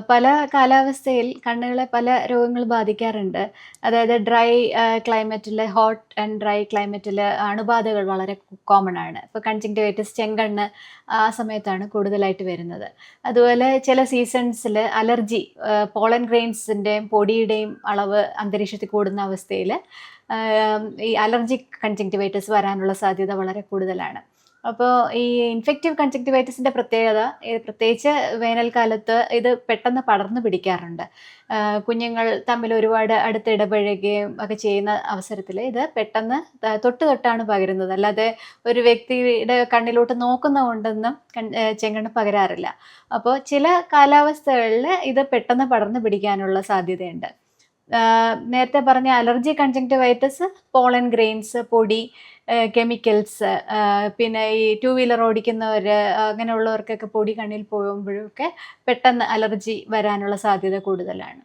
പല കാലാവസ്ഥയിൽ കണ്ണുകളെ പല രോഗങ്ങൾ ബാധിക്കാറുണ്ട്. അതായത് ഡ്രൈ ക്ലൈമറ്റില് ഹോട്ട് ആൻഡ് ഡ്രൈ ക്ലൈമറ്റില് അണുബാധകൾ വളരെ കോമൺ ആണ്. ഇപ്പോൾ കൺജങ്ക്റ്റിവൈറ്റിസ്, ചെങ്കണ്ണ് ആ സമയത്താണ് കൂടുതലായിട്ട് വരുന്നത്. അതുപോലെ ചില സീസൺസില് അലർജി പോളൻ ഗ്രെയിൻസിൻ്റെയും പൊടിയുടെയും അളവ് അന്തരീക്ഷത്തിൽ കൂടുന്ന അവസ്ഥയില് ഈ അലർജിക് കൺജങ്ക്റ്റിവൈറ്റിസ് വരാനുള്ള സാധ്യത വളരെ കൂടുതലാണ്. അപ്പോൾ ഈ ഇൻഫെക്റ്റീവ് കൺജങ്ക്റ്റിവൈറ്റിസിൻ്റെ പ്രത്യേകത പ്രത്യേകിച്ച് വേനൽക്കാലത്ത് ഇത് പെട്ടെന്ന് പടർന്നു പിടിക്കാറുണ്ട്. കുഞ്ഞുങ്ങൾ തമ്മിൽ ഒരുപാട് അടുത്ത് ഇടപഴകുകയും ഒക്കെ ചെയ്യുന്ന അവസരത്തിൽ ഇത് പെട്ടെന്ന് തൊട്ട് തൊട്ടാണ് പകരുന്നത്. അല്ലാതെ ഒരു വ്യക്തിയുടെ കണ്ണിലോട്ട് നോക്കുന്ന കൊണ്ടൊന്നും ചെങ്കണ്ണ് പകരാറില്ല. അപ്പോൾ ചില കാലാവസ്ഥകളിൽ ഇത് പെട്ടെന്ന് പടർന്നു പിടിക്കാനുള്ള സാധ്യതയുണ്ട്. നേരത്തെ പറഞ്ഞ അലർജി കൺജങ്ക്റ്റിവൈറ്റിസ്, പോളൻ ഗ്രെയിൻസ്, പൊടി, കെമിക്കൽസ്, പിന്നെ ഈ ടു വീലർ ഓടിക്കുന്നവർ അങ്ങനെയുള്ളവർക്കൊക്കെ പൊടി കണ്ണിൽ പോകുമ്പോഴൊക്കെ പെട്ടെന്ന് അലർജി വരാനുള്ള സാധ്യത കൂടുതലാണ്.